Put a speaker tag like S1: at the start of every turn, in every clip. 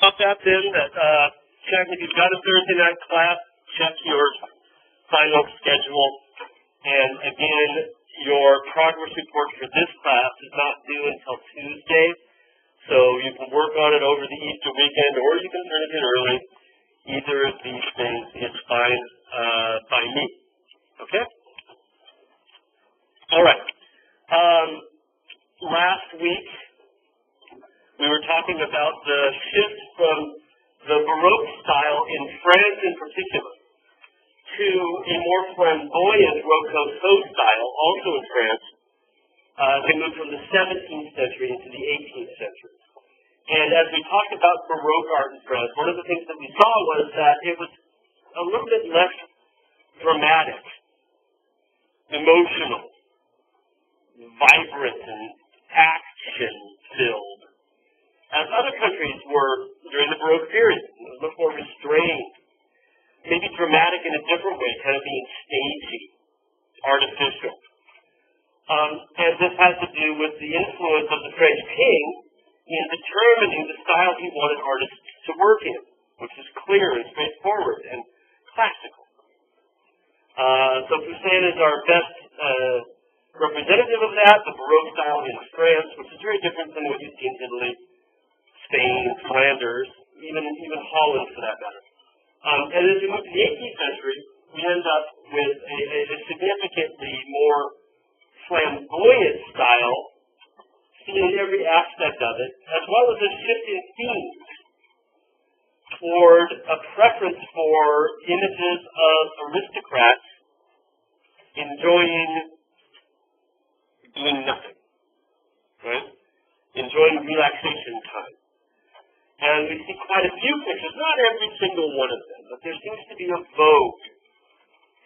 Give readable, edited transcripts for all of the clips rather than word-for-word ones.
S1: About that then, check if you've got a Thursday night class, check your final schedule. And again, your progress report for this class is not due until Tuesday. So you can work on it over the Easter weekend, or you can turn it in early. Either of these things is fine by me. Okay? All right. Last week, we were talking about the shift from the Baroque style in France in particular to a more flamboyant Rococo style, also in France. They moved from the 17th century into the 18th century. And as we talked about Baroque art in France, one of the things that we saw was that it was a little bit less dramatic, emotional, vibrant, and action-filled, as other countries were during the Baroque period. It was much more restrained, maybe dramatic in a different way, kind of being stagey, artificial. And this has to do with the influence of the French king in determining the style he wanted artists to work in, which is clear and straightforward and classical. So Poussin is our best representative of that, the Baroque style in France, which is very different than what you see in Italy, Spain, Flanders, even Holland for that matter. And as we move to the 18th century, we end up with a significantly more flamboyant style, seen in every aspect of it, as well as a shift in themes toward a preference for images of aristocrats enjoying doing nothing, right? Enjoying relaxation time. And we see quite a few pictures, not every single one of them, but there seems to be a vogue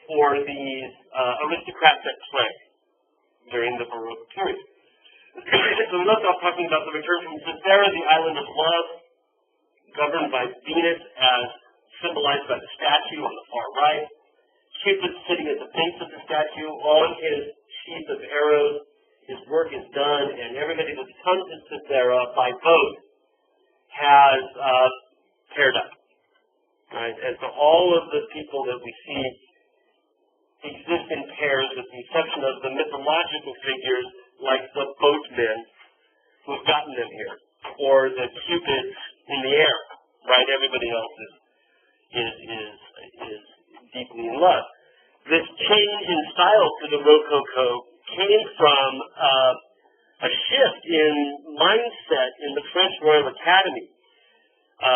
S1: for these aristocrats at play during the Baroque period. So we left off talking about the return from Cythera, the island of love, governed by Venus as symbolized by the statue on the far right. Cupid sitting at the base of the statue on his sheath of arrows. His work is done, and everybody that's come to Cythera by boat has paired up. Right? And so all of the people that we see exist in pairs with the exception of the mythological figures like the boatmen who have gotten them here, or the cupids in the air, right? Everybody else is deeply in love. This change in style to the Rococo came from a shift in mindset in the French Royal Academy.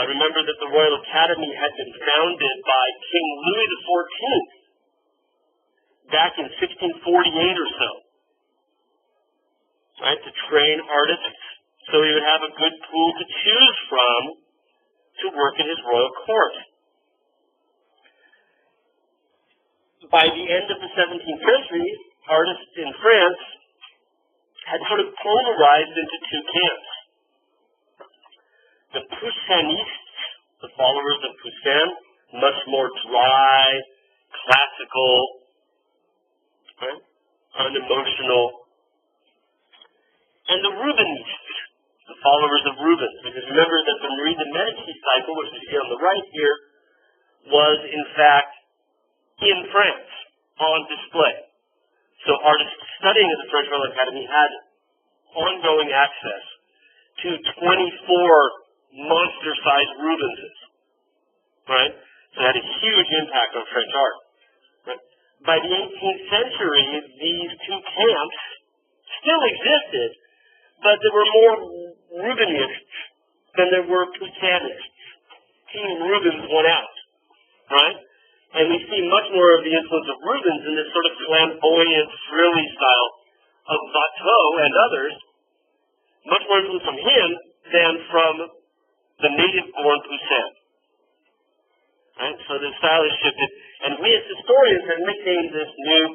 S1: Remember that the Royal Academy had been founded by King Louis XIV back in 1648 or so, right, to train artists so he would have a good pool to choose from to work in his royal court. By the end of the 17th century, artists in France had sort of polarized into two camps. The Poussinistes, the followers of Poussin, much more dry, classical, right, unemotional, and the Rubenistes, the followers of Rubens. Because remember that the Marie de Medici cycle, which we see on the right here, was in fact in France on display. So artists studying at the French Royal Academy had ongoing access to 24 monster-sized Rubenses, right? So it had a huge impact on French art. Right? By the 18th century, these two camps still existed, but there were more Rubenists than there were Poussinists. Team Rubens won out, right? And we see much more of the influence of Rubens in this sort of flamboyant, frilly style of Watteau and others, much more influence from him than from the native-born Poussin. Right? So the style has shifted, and we as historians have nicknamed this new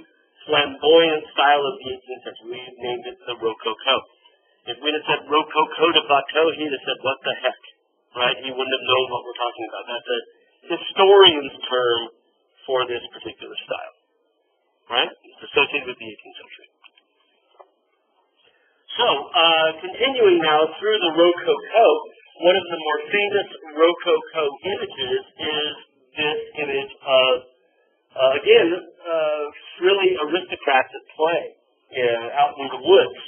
S1: flamboyant style of the 18th century. We've named it the Rococo. If we'd have said Rococo de Watteau, he'd have said, what the heck? Right? He wouldn't have known what we're talking about. That's a historian's term for this particular style. Right? It's associated with the 18th century. So, continuing now through the Rococo, one of the more famous Rococo images is this image of, again, really aristocrats at play out in the woods,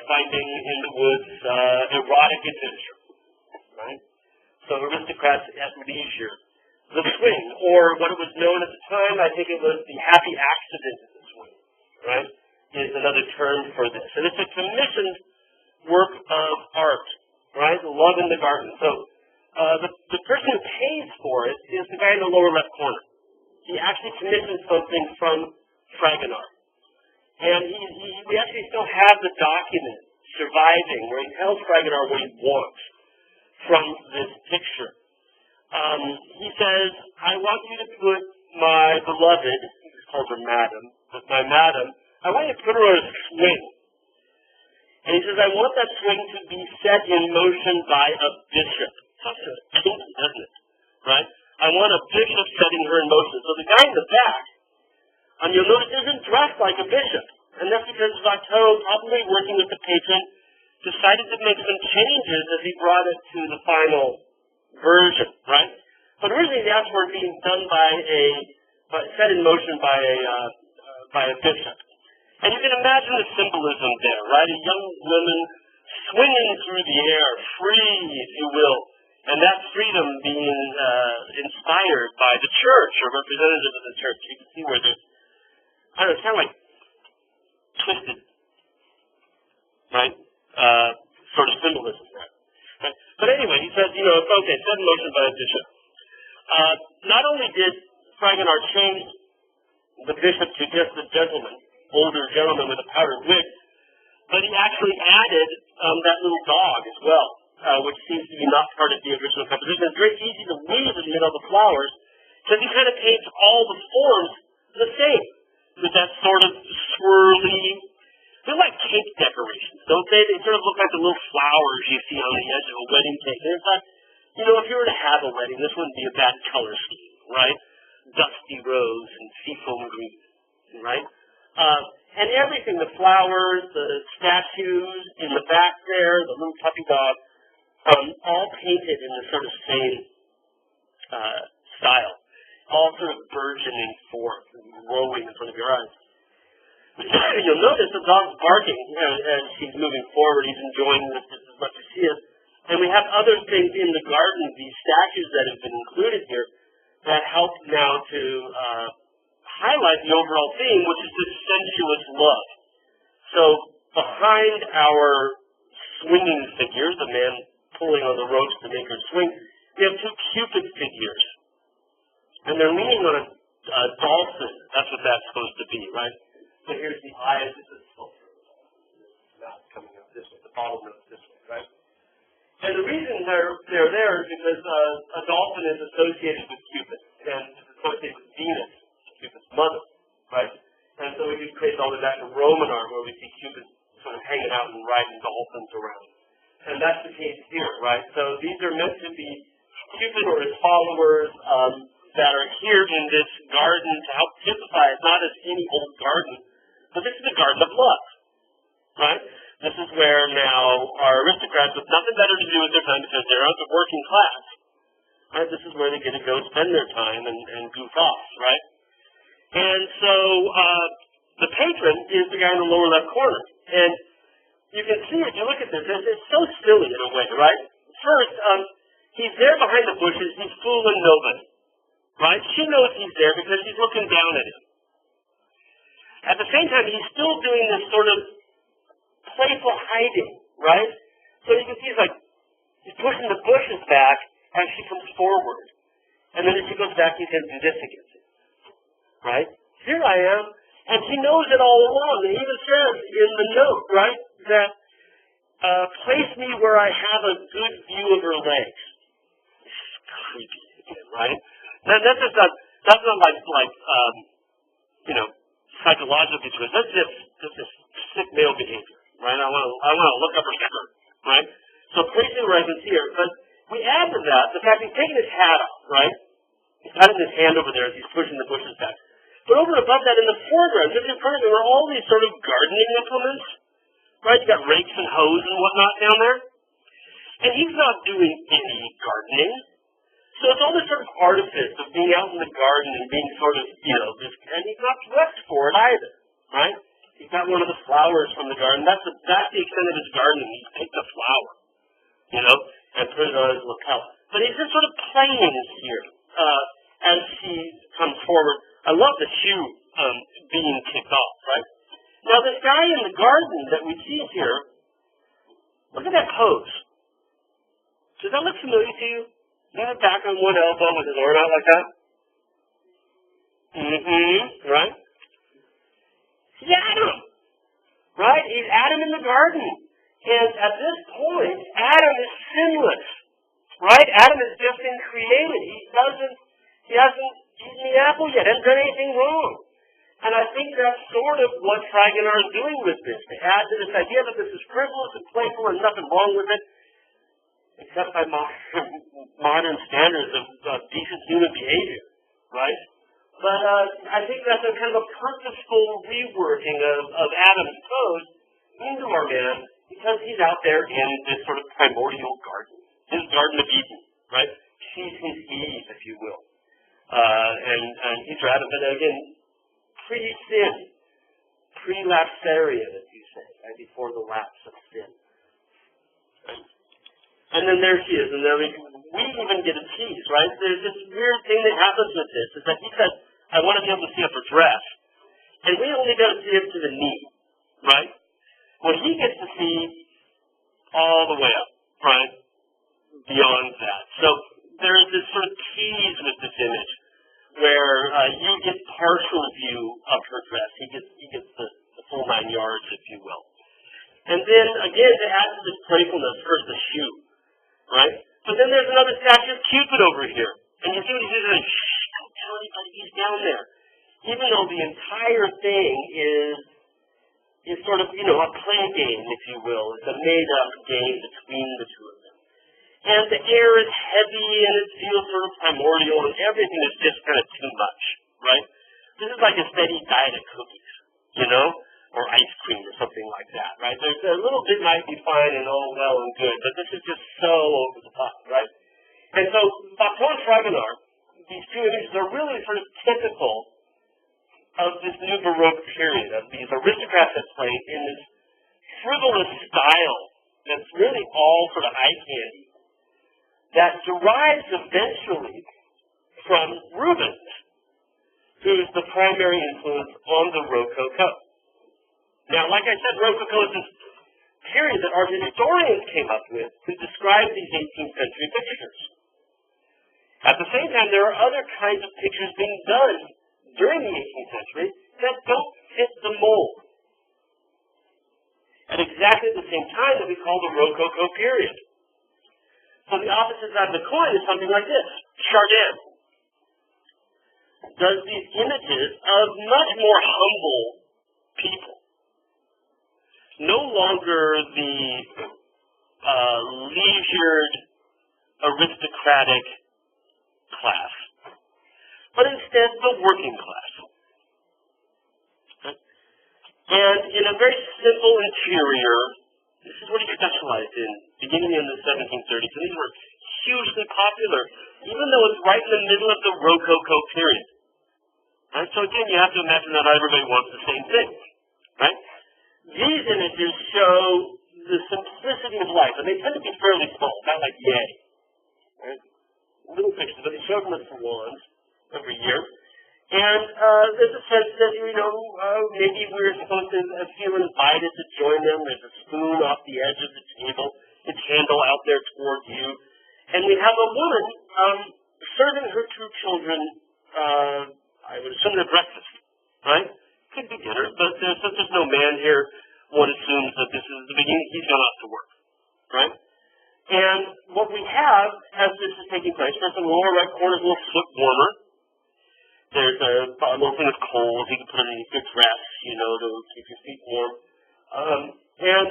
S1: finding in the woods erotic adventure, right? So aristocrats at leisure. The swing, or what it was known at the time, I think it was the happy accident of the swing, right, is another term for this. And it's a commissioned work of art, right, Love in the Garden. So the person who pays for it is the guy in the lower left corner. He actually commissioned something from Fragonard. And we actually still have the document surviving where he tells Fragonard what he wants from this picture. He says, I want you to put my beloved, he calls her Madam, but my Madam, I want you to put her on a swing. And he says, I want that swing to be set in motion by a bishop. Sounds sort of kinky, doesn't it? Right? I want a bishop setting her in motion. So the guy in the back, you'll notice, isn't dressed like a bishop. And that's because Watteau, probably working with the patron, decided to make some changes as he brought it to the final version, right? But originally the acts were being done set in motion by a bishop. And you can imagine the symbolism there, right? A young woman swinging through the air, free, if you will, and that freedom being inspired by the church or representative of the church. You can see where there's, I don't know, it's kind of like twisted, right? Sort of symbolism there. Right? But anyway, he says, it's okay, set in motion by a bishop. Not only did Fragonard change the bishop to just a gentleman, older gentleman with a powdered wig, but he actually added that little dog as well, which seems to be not part of the original composition. It's very easy to weave in the middle of the flowers, because he kind of paints all the forms the same, with that sort of swirly, they're like cake decorations, don't they? They sort of look like the little flowers you see on the edge of a wedding cake. And it's like, if you were to have a wedding, this wouldn't be a bad color scheme, right? Dusty rose and seafoam green, right? And everything, the flowers, the statues in the back there, the little puppy dog, all painted in the sort of same style, all sort of burgeoning forth and glowing in front of your eyes. You'll notice the dog's barking as he's moving forward. He's enjoying this just as much as she is. And we have other things in the garden, these statues that have been included here, that help now to highlight the overall theme, which is this sensuous love. So behind our swinging figure, the man pulling on the ropes to make her swing, we have two Cupid figures. And they're leaning on a dolphin. That's what that's supposed to be, right? So here's the eyes. This is not coming out this way. The bottom is this way, right? And the reason they're there is because a dolphin is associated with Cupid, and it's associated with Venus, Cupid's mother, right? And so we can trace all the way back to Romanard, where we see Cupid sort of hanging out and riding dolphins around. And that's the case here, right? So these are meant to be Cupid or his followers that are here in this garden to help typify it, not as any old garden, but this is a garden of love, right? This is where now our aristocrats with nothing better to do with their time because they're out the working class, right? This is where they get to go spend their time and goof off, right? And so the patron is the guy in the lower left corner. And you can see, if you look at this, it's so silly in a way, right? First, he's there behind the bushes. He's fooling nobody, right? She knows he's there because she's looking down at him. At the same time, he's still doing this sort of playful hiding, right? So you can see he's pushing the bushes back as she comes forward. And then as she goes back, he says, do this again. Right? Here I am. And she knows it all along. It even says in the note, right, that place me where I have a good view of her legs. This is creepy again, right? That's not like psychologically to us. That's just sick male behavior, right? I want to look up her skirt, right? So place me where I can see her. But we add to that the fact he's taking his hat off, right? He's got his hand over there as he's pushing the bushes back. But over and above that, in the foreground, just in front of him, are all these sort of gardening implements, right? You got rakes and hoes and whatnot down there. And he's not doing any gardening. So it's all this sort of artifice of being out in the garden and being sort of, and he's not dressed for it either, right? He's got one of the flowers from the garden. That's the extent of his gardening. He takes a flower, and put it on his lapel. But he's just sort of playing here as he comes forward. I love the shoe being kicked off, right? Now, this guy in the garden that we see here, look at that pose. Does that look familiar to you? You have back on one elbow with his arm out like that? Right? He's Adam, right? He's Adam in the garden. And at this point, Adam is sinless, right? Adam has just been created. He hasn't eaten the apple yet, hasn't done anything wrong. And I think that's sort of what Fragonard is doing with this, to add to this idea that this is frivolous and playful and nothing wrong with it, except by modern standards of decent human behavior, right? But I think that's a kind of a purposeful rewording of Adam's code into our man, because he's out there in this sort of primordial garden, his Garden of Eden, right? She's his Eve, if you will. And he's Adam, but again, pre-sin, pre-lapsarian, as you say, right? Before the lapse of sin. Right? And then there she is, and then we even get a tease, right? There's this weird thing that happens with this, is that he says, I want to be able to see up her dress. And we only got to see up to the knee, right? Well, he gets to see all the way up, right? Beyond that. So there's this sort of tease with this image, where you get partial view of her dress. He gets the full 9 yards, if you will. And then, again, to add to this playfulness, first the shoe, right? But then there's another statue of Cupid over here. And you see what he's doing? Shh, don't tell anybody he's down there. Even though the entire thing is sort of, a play game, if you will. It's a made-up game between the two of them. And the air is heavy, and it feels sort of primordial, and everything is just kind of too much, right? This is like a steady diet of cookies, or ice cream or something like that, right? There's a little bit might be fine and all well and good, but this is just so over the top, right? And so, Bacon and Fragonard, these two images are really sort of typical of this new Baroque period, of these aristocrats that play in this frivolous style that's really all sort of eye candy, that derives eventually from Rubens, who's the primary influence on the Rococo. Now, like I said, Rococo is this period that art historians came up with to describe these 18th century pictures. At the same time, there are other kinds of pictures being done during the 18th century that don't fit the mold. At exactly the same time that we call the Rococo period. So the opposite side of the coin is something like this. Chardin does these images of much more humble people. No longer the leisured, aristocratic class, but instead the working class. Okay? And in a very simple interior, this is what he specialized in, beginning in the 1730s, and these were hugely popular, even though it's right in the middle of the Rococo period. Right? So again, you have to imagine that everybody wants the same thing. Right? These images show the simplicity of life, and they tend to be fairly small, not like Yay. Right? Little pictures, but they show them at salons every year. And there's a sense that, maybe we're supposed to feel invited to join them. There's a spoon off the edge of the table, a candle out there toward you. And we have a woman serving her two children, I would assume their breakfast, right? Could be dinner, but since there's no man here, one assumes that this is the beginning. He's gone off to work, right? And what we have as this is taking place, first in the lower right corner is a little foot warmer. There's a little thing of coals you can put underneath your dress, to keep your feet warm. And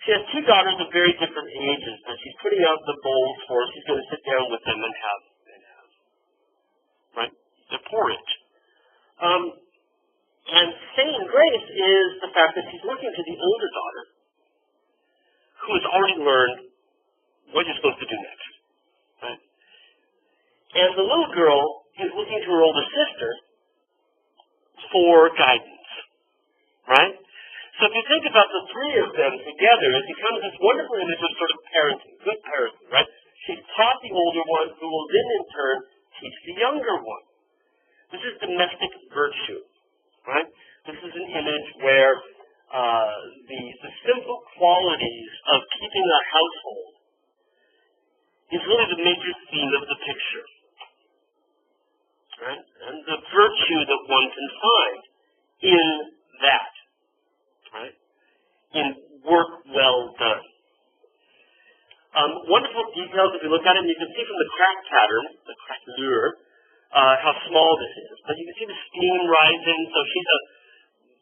S1: she has two daughters of very different ages, but she's putting out the bowls for her. She's going to sit down with them and have, right, their porridge. And saving grace is the fact that she's looking to the older daughter, who has already learned What are you supposed to do next? Right? And the little girl is looking to her older sister for guidance, right? So if you think about the three of them together, it becomes this wonderful image of sort of parenting, good parenting, right? She's taught the older one, who will then in turn teach the younger one. This is domestic virtue, right? This is an image where the simple qualities of keeping a household is really the major theme of the picture, right? And the virtue that one can find in that, right? In work well done. Wonderful details if you look at it, and you can see from the crack pattern, the craquelure, how small this is. But you can see the steam rising, so she's a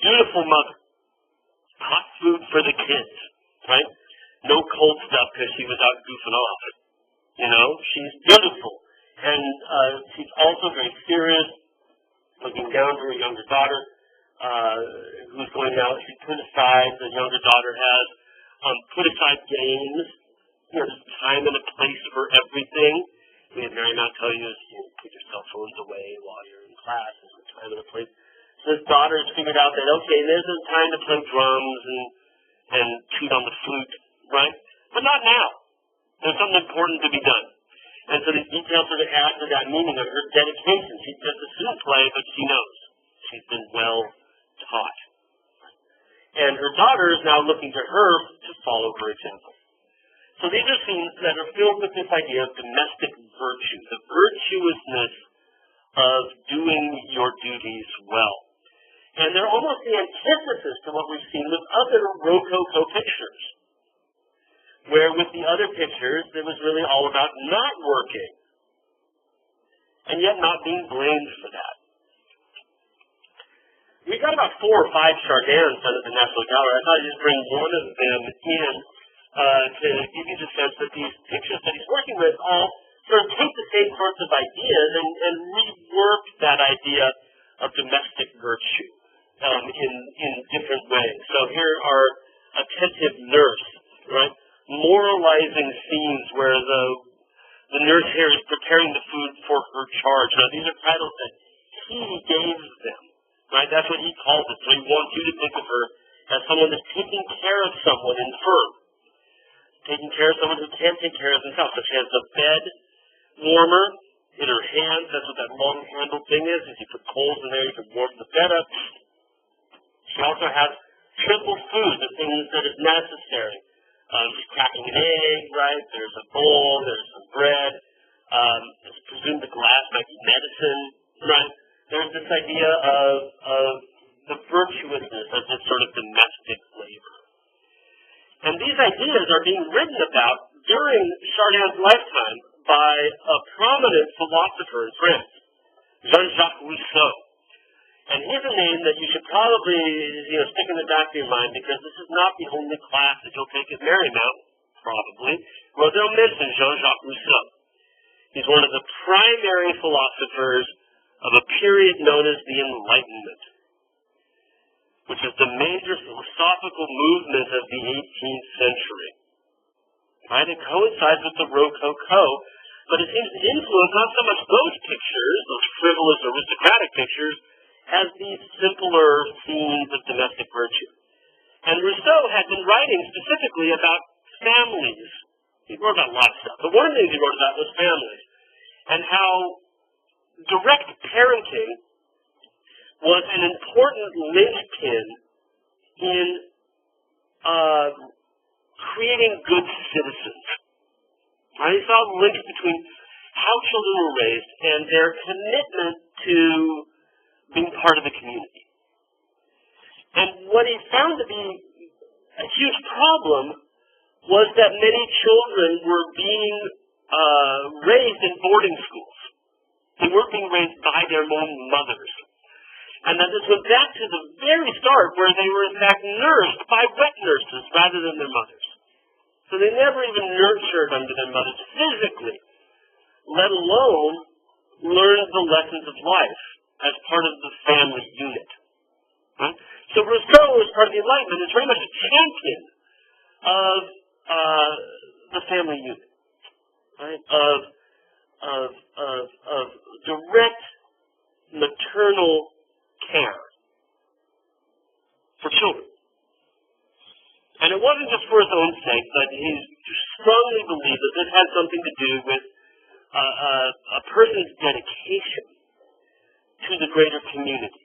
S1: beautiful mother. Hot food for the kids, right? No cold stuff because she was out goofing off. You know, she's beautiful. And she's also very serious, looking down to her younger daughter, who's going out. She put aside, the younger daughter has, put aside games. You know, there's time and a place for everything. We have Mary Mount tell you, put your cell phones away while you're in class. There's a time and a place. So his daughter has figured out that, okay, there's a time to play drums and toot on the flute, right? But not now. There's something important to be done. And so these details sort of add to that meaning of her dedication. She just as soon play, but she knows. She's been well taught. And her daughter is now looking to her to follow her example. So these are scenes that are filled with this idea of domestic virtue, the virtuousness of doing your duties well. And they're almost the antithesis to what we've seen with other Rococo pictures, where with the other pictures, it was really all about not working, and yet not being blamed for that. We've got about 4 or 5 Chardins done at the National Gallery. I thought I'd just bring one of them in to give you the sense that these pictures that he's working with all sort of take the same sorts of ideas and rework that idea of domestic virtue in different ways. So here are attentive nurse, right? Moralizing scenes where the nurse here is preparing the food for her charge. Now these are titles that he gave them, right? That's what he calls it. So he wants you to think of her as someone that's taking care of someone infirm, taking care of someone who can't take care of themselves. So she has the bed warmer in her hands. That's what that long handled thing is. If you put coals in there, you can warm the bed up. She also has triple food, the things that is necessary. She's cracking an egg, right? There's a bowl, there's some bread. It's presumed the glass might be medicine, right? There's this idea of the virtuousness of this sort of domestic labor. And these ideas are being written about during Chardin's lifetime by a prominent philosopher in France, Jean-Jacques Rousseau. And here's a name that you should probably, stick in the back of your mind, because this is not the only class that you'll take at Marymount, probably, where they'll mention Jean-Jacques Rousseau. He's one of the primary philosophers of a period known as the Enlightenment, which is the major philosophical movement of the 18th century. Right? It coincides with the Rococo, but it seems to influence not so much those pictures, those frivolous aristocratic pictures, as these simpler scenes of domestic virtue. And Rousseau had been writing specifically about families. He wrote about a lot of stuff, but one of the things he wrote about was families, and how direct parenting was an important linchpin in creating good citizens. Right? He saw the link between how children were raised and their commitment to being part of the community. And what he found to be a huge problem was that many children were being raised in boarding schools. They weren't being raised by their own mothers. And that this went back to the very start where they were in fact nursed by wet nurses rather than their mothers. So they never even nurtured under their mothers physically, let alone learned the lessons of life as part of the family unit. Right? So Rousseau, as part of the Enlightenment, is very much a champion of the family unit. right? Of direct maternal care for children. And it wasn't just for his own sake, but he strongly believed that this had something to do with a person's dedication to the greater community,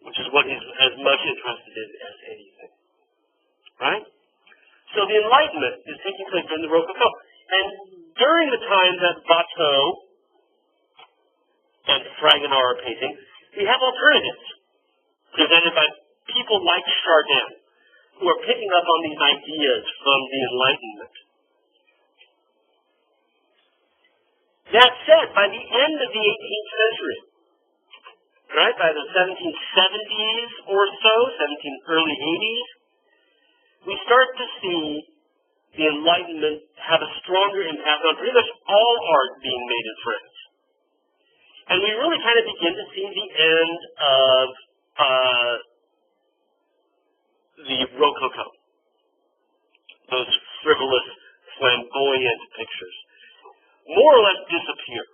S1: which is what he's as much interested in as anything. Right? So the Enlightenment is taking place during the Rococo. And during the time that Watteau and Fragonard are painting, we have alternatives presented by people like Chardin, who are picking up on these ideas from the Enlightenment. That said, by the end of the 18th century, right, by the 1770s or so, early 80s, we start to see the Enlightenment have a stronger impact on pretty much all art being made in France. And we really kind of begin to see the end of the Rococo, those frivolous, flamboyant pictures, more or less disappear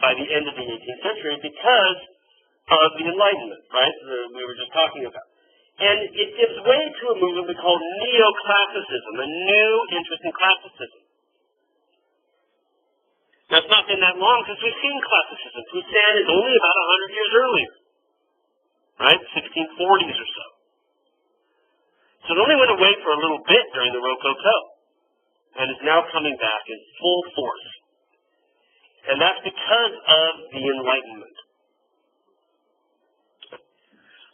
S1: by the end of the 18th century because of the Enlightenment, right, we were just talking about. And it gives way to a movement we call neoclassicism, a new interest in classicism. Now, it's not been that long since we've seen classicism. Poussin is only about 100 years earlier, right, 1640s or so. So it only went away for a little bit during the Rococo, and is now coming back in full force. And that's because of the Enlightenment.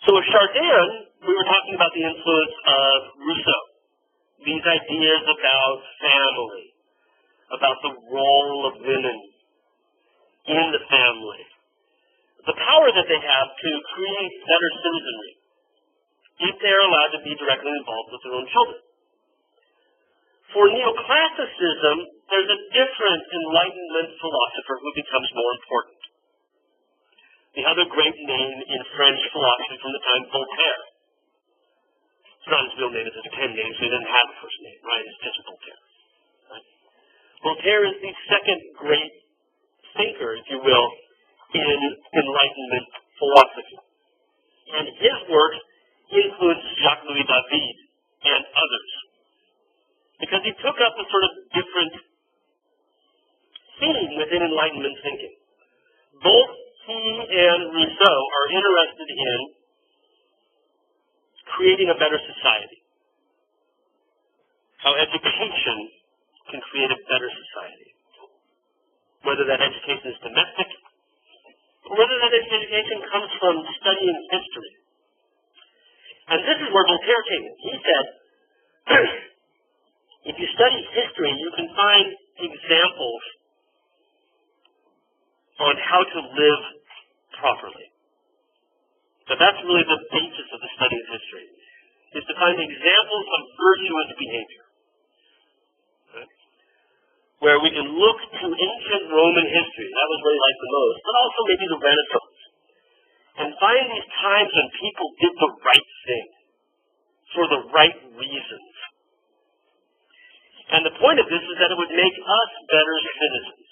S1: So with Chardin, we were talking about the influence of Rousseau. These ideas about family, about the role of women in the family, the power that they have to create better citizenry if they're allowed to be directly involved with their own children. For neoclassicism, there's a different Enlightenment philosopher who becomes more important. The other great name in French philosophy from the time, Voltaire. It's not his real name, it's his pen name, so he doesn't have a first name, right? It's just Voltaire. Right? Voltaire is the second great thinker, if you will, in Enlightenment philosophy. And his work influenced Jacques-Louis David and others, because he took up a sort of different theme within Enlightenment thinking. Both he and Rousseau are interested in creating a better society, how education can create a better society, whether that education is domestic, or whether that education comes from studying history. And this is where Voltaire came in. He said, if you study history, you can find examples on how to live properly. But that's really the basis of the study of history, is to find examples of virtuous behavior. Right? Where we can look to ancient Roman history, that was what he liked the most, but also maybe the Renaissance, and find these times when people did the right thing for the right reasons. And the point of this is that it would make us better citizens,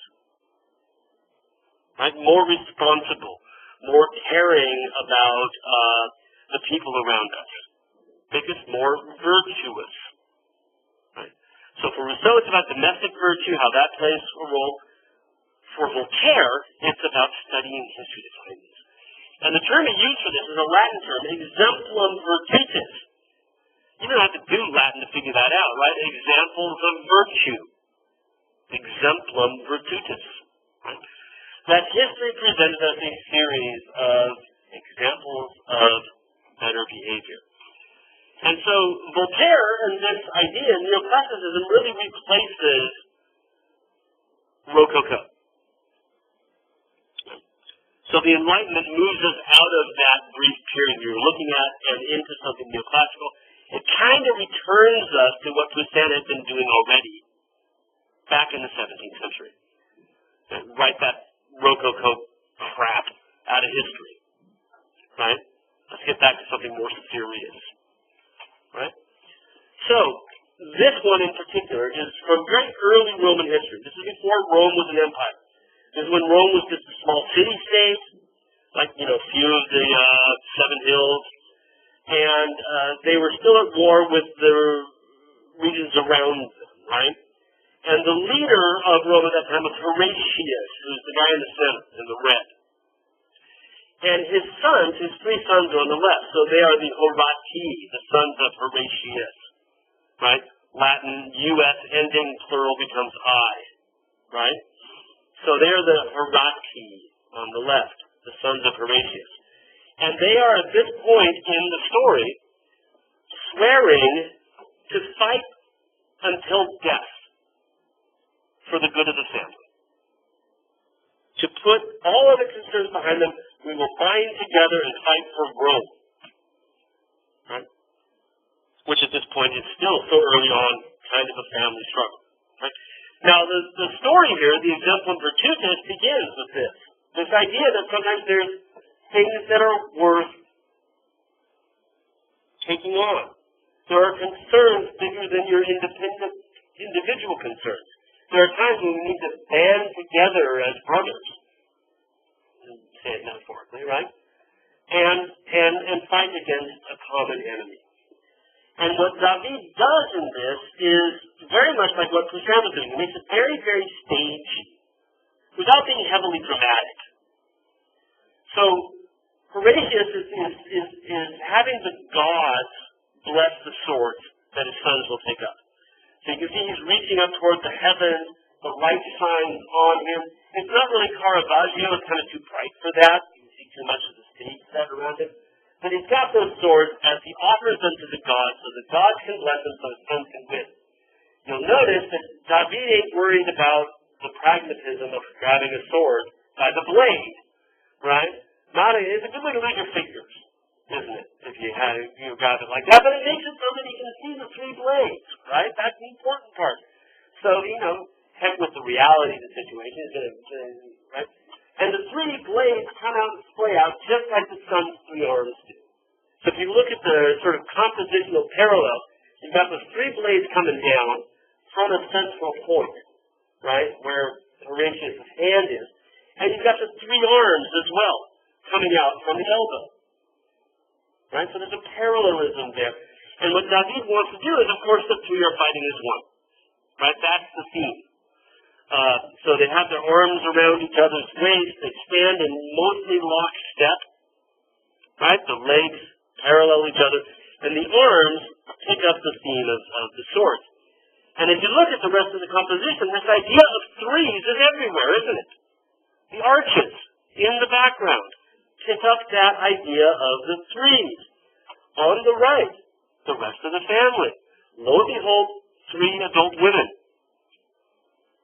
S1: right? More responsible, more caring about the people around us, make us more virtuous. Right? So for Rousseau, it's about domestic virtue, how that plays a role. For Voltaire, it's about studying history to find this. And the term he used for this is a Latin term, exemplum virtutis. You don't have to do Latin to figure that out, right? Examples of virtue. Exemplum virtutis. Right? That history presented us a series of examples of better behavior. And so Voltaire and this idea, neoclassicism, really replaces Rococo. So the Enlightenment moves us out of that brief period we were looking at and into something neoclassical. It kind of returns us to what Poussin had been doing already back in the 17th century. Write that Rococo crap out of history. Right? Let's get back to something more serious. Right? So, this one in particular is from very early Roman history. This is before Rome was an empire. This is when Rome was just a small city-state, like, a few of the Seven Hills, and they were still at war with the regions around them, right? And the leader of Rome at that time was Horatius, who's the guy in the center, in the red. And his three sons are on the left, so they are the Horati, the sons of Horatius, right? Latin, US ending, plural becomes I, right? So they're the Horati on the left, the sons of Horatius. And they are at this point in the story swearing to fight until death for the good of the family. To put all other concerns behind them, we will bind together and fight for Rome. Right? Which at this point is still so early on kind of a family struggle. Right? Now the story here, the Exemplum Virtutis, begins with this. This idea that sometimes there's things that are worth taking on. There are concerns bigger than your individual concerns. There are times when we need to band together as brothers, say it metaphorically, right? And fight against a common enemy. And what David does in this is very much like what Poussin was doing. He makes it very, very staged without being heavily dramatic. So Horatius is having the gods bless the swords that his sons will take up. So you can see he's reaching up towards the heavens, the light shines on him. It's not really Caravaggio, it's kind of too bright for that. You can see too much of the stage set around him. But he's got those swords as he offers them to the gods, so the gods can bless them so his sons can win. You'll notice that David ain't worried about the pragmatism of grabbing a sword by the blade, right? It's a good way to read your figures, isn't it? If you grab it like that, but it makes it so that he can see the three blades, right? That's the important part. So, heck with the reality of the situation, right? And the three blades come out and splay out just like the sun's three arms do. So if you look at the sort of compositional parallel, you've got the three blades coming down from a central point, right, where Horatius' hand is, and you've got the three arms as well coming out from the elbow. Right? So there's a parallelism there. And what David wants to do is, of course, the three are fighting as one. Right? That's the theme. So they have their arms around each other's waist. They stand in mostly lockstep. Right? The legs parallel each other. And the arms pick up the theme of the swords. And if you look at the rest of the composition, this idea of threes is everywhere, isn't it? The arches in the background pick up that idea of the threes. On the right, the rest of the family. Lo and behold, three adult women.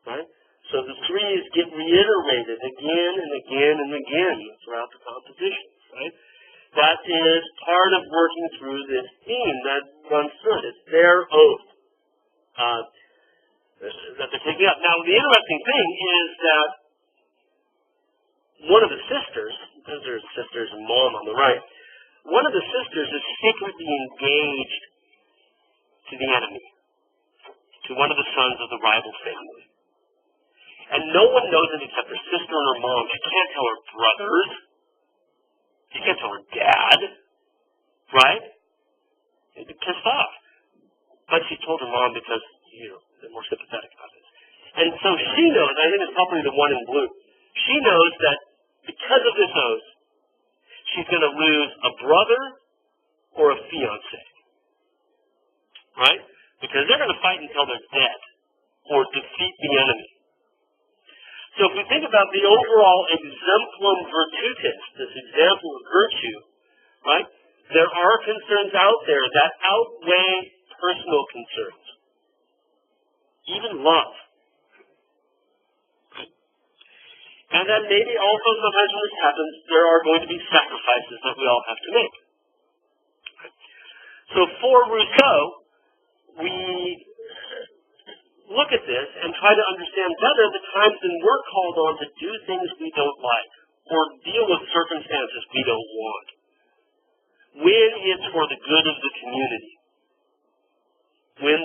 S1: Right? So the threes get reiterated again and again and again throughout the composition. Right? That is part of working through this theme that runs through it. It's their oath that they're taking up. Now, the interesting thing is that one of the sisters, those are sisters and mom on the right, one of the sisters is secretly engaged to the enemy, to one of the sons of the rival family. And no one knows it except her sister and her mom. She can't tell her brothers. She can't tell her dad. Right? They'd be pissed off. But she told her mom because, they're more sympathetic about it. And so she knows, I think it's probably the one in blue, she knows that because of this oath, she's going to lose a brother or a fiancé. Right? Because they're going to fight until they're dead or defeat the enemy. So if we think about the overall exemplum virtutis, this example of virtue, right, there are concerns out there that outweigh personal concerns. Even love. And then maybe also sometimes when this happens, there are going to be sacrifices that we all have to make. So for Rousseau, we look at this and try to understand better the times when we're called on to do things we don't like or deal with circumstances we don't want. When it's for the good of the community. When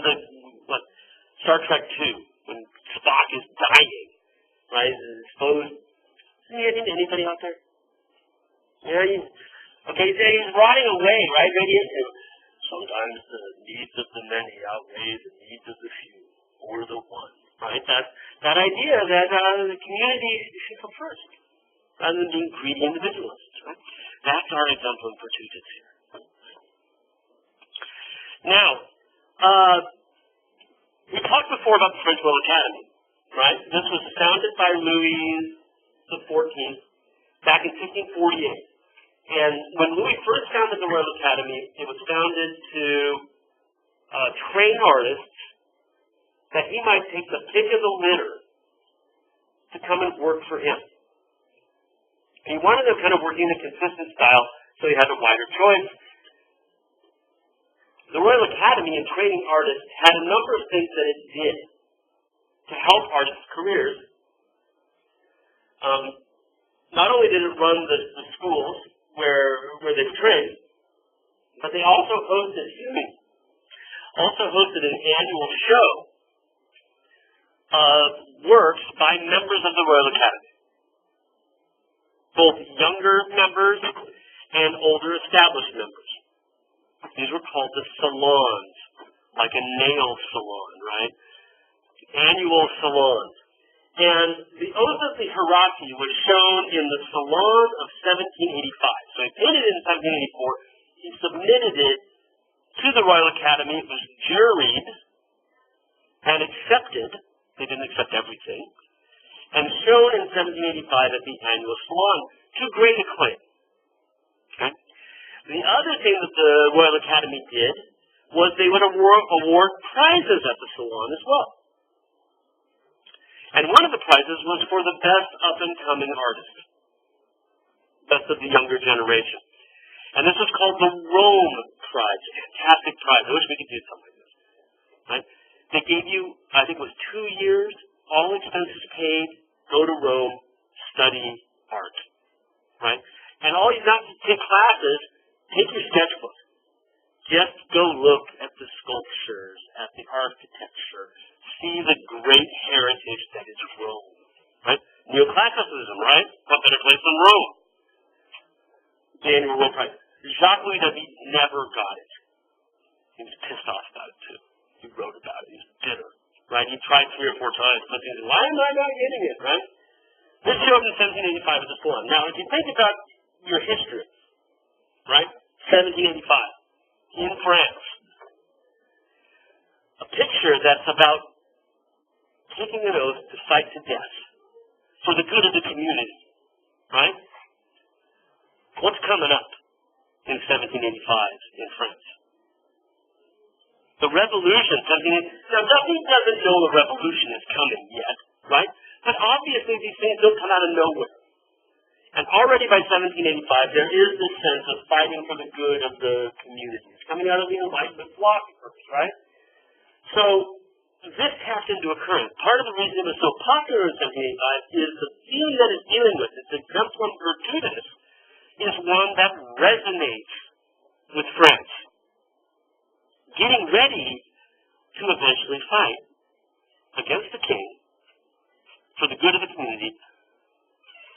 S1: Star Trek II, when Spock is dying, right? Exposed. Anybody out there? Yeah, okay, he's rotting away, right? Radiation. Sometimes the needs of the many outweigh the needs of the few, or the one, right? That idea that the community should come first, rather than being greedy individualists, right? That's our exemplum virtutis here. Now, we talked before about the French Royal Academy, right? This was founded by Louis XIV back in 1648. And when Louis first founded the Royal Academy, it was founded to train artists that he might take the pick of the litter to come and work for him. And he wanted them kind of working in a consistent style, so he had a wider choice. The Royal Academy in training artists had a number of things that it did to help artists' careers. Not only did it run the schools where they trained, but they also hosted an annual show of works by members of the Royal Academy, both younger members and older established members. These were called the salons, like a nail salon, right? Annual salons. And the Oath of the Hierarchy was shown in the Salon of 1785. So he painted it in 1784. He submitted it to the Royal Academy. It was juried and accepted. They didn't accept everything. And shown in 1785 at the annual salon to great acclaim. Okay? The other thing that the Royal Academy did was they would award prizes at the salon as well. And one of the prizes was for the best up-and-coming artist, best of the younger generation. And this was called the Rome Prize, a fantastic prize. I wish we could do something like this. Right? They gave you, I think it was 2 years, all expenses paid, go to Rome, study art. Right? And all you not to take classes, take your sketchbook. Just go look at the sculptures, at the architecture, see the great heritage that is Rome. Right? Neoclassicism, right? What better place than Rome? The annual Rome Prize. Jacques Louis David never got it. He was pissed off about it too. He wrote about it. He was bitter. Right? He tried 3 or 4 times, but he said, why am I not getting it? Right? This showed in 1785 at the Salon. Now, if you think about your history, right? 1785. In France, a picture that's about taking an oath to fight to death for the good of the community, right? What's coming up in 1785 in France? The revolution. Now, Duffy doesn't know the revolution is coming yet, right? But obviously these things don't come out of nowhere. And already by 1785, there is this sense of fighting for the good of the community. It's coming out of the Enlightenment philosophers, right? So this tapped into a current. Part of the reason it was so popular in 1785 is the feeling that it's dealing with, its exemplum virtutis, is one that resonates with France. Getting ready to eventually fight against the king for the good of the community,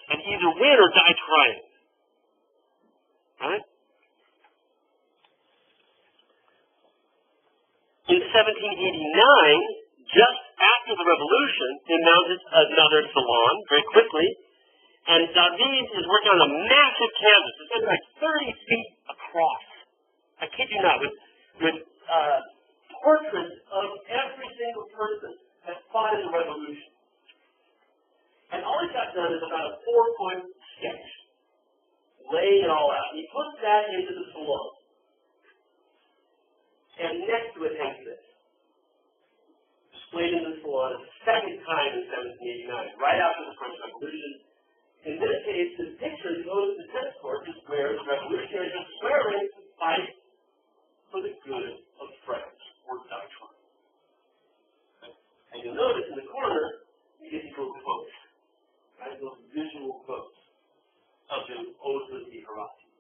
S1: and either win or die trying. Right? In 1789, just after the revolution, they mounted another salon very quickly, and David is working on a massive canvas. It's something like 30 feet across. I kid you not, with portraits of every single person that fought in the revolution. And all he got done is about a 4-point sketch, laying it all out. He puts that into the salon. And next to it hangs this. Displayed in the salon a second time in 1789, right after the French Revolution. In this case, the picture goes to the tennis court, just where the revolutionaries are swearing to fight for the good of France, or die trying. And you'll notice in the corner, you get these little quotes. Right, those visual quotes of the Oath of the Hierarchy.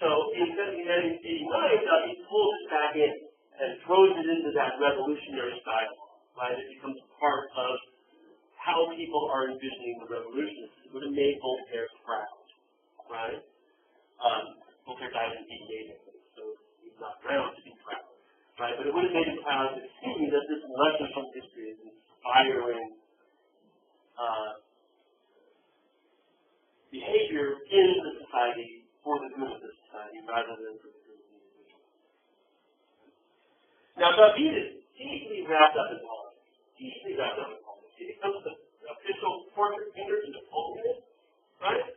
S1: So in 1789, he pulls it back in and throws it into that revolutionary style right? It becomes part of how people are envisioning the revolution. It would have made Voltaire proud, right? Voltaire died in 1888, so he's not around to be proud, right? But it would have made him proud to see that this lesson from history is inspiring behavior in the society for the good of the society rather than for the good of the individual. Now, David is deeply wrapped up in politics. Deeply wrapped up in politics. He becomes the official portrait painter to Napoleon, right?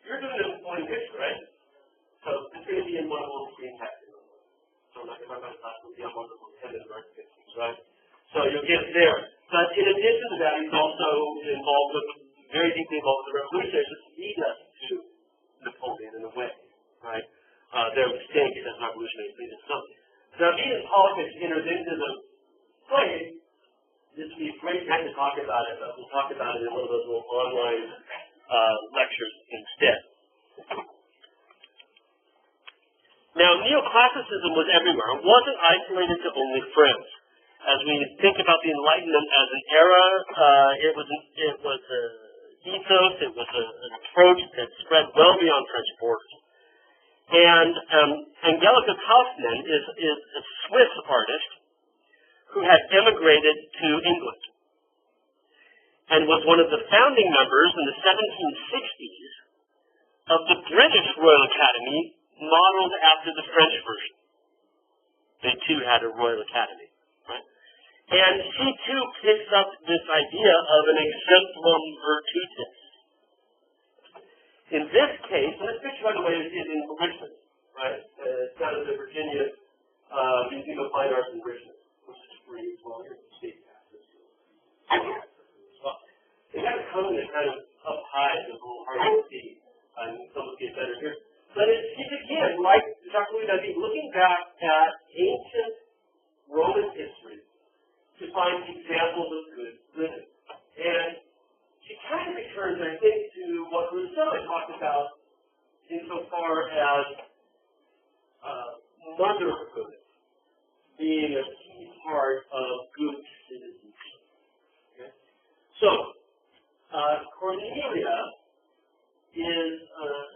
S1: You're doing a Napoleon picture, right? So it's going to be in one of those screen captures. So I'm not going to talk about it, it'll be on one of those headed art pictures, right? So you'll get it there. But in addition to that, he's also involved with, very deeply involved with the revolutionaries, which lead us to Napoleon in a way, right? Their mistakes as revolutionaries lead us to something. So David in politics enters into the play. This would be a great time to talk about it, but we'll talk about it in one of those little online lectures instead. Now, neoclassicism was everywhere. It wasn't isolated to only France. As we think about the Enlightenment as an era, it was an ethos, it was an approach that spread well beyond French borders. And Angelica Kauffmann is a Swiss artist who had emigrated to England and was one of the founding members in the 1760s of the British Royal Academy, modeled after the French version. They too had a Royal Academy, right? And she too picks up this idea of an exemplum virtutis. In this case, and this picture, by the way, is in Richmond, right? It's down at the Virginia Museum of Fine Arts in Richmond, which is free as well. Here's the state taxes. They have a cone that's kind of up high, it's a little hard to see, and some will get better here. But it's again, like Dr. Louis David, looking back at ancient Roman history to find examples of good living. And she kind of returns, I think, to what Rousseau had talked about insofar as motherhood being a key part of good citizenship. Okay? So, Cornelia is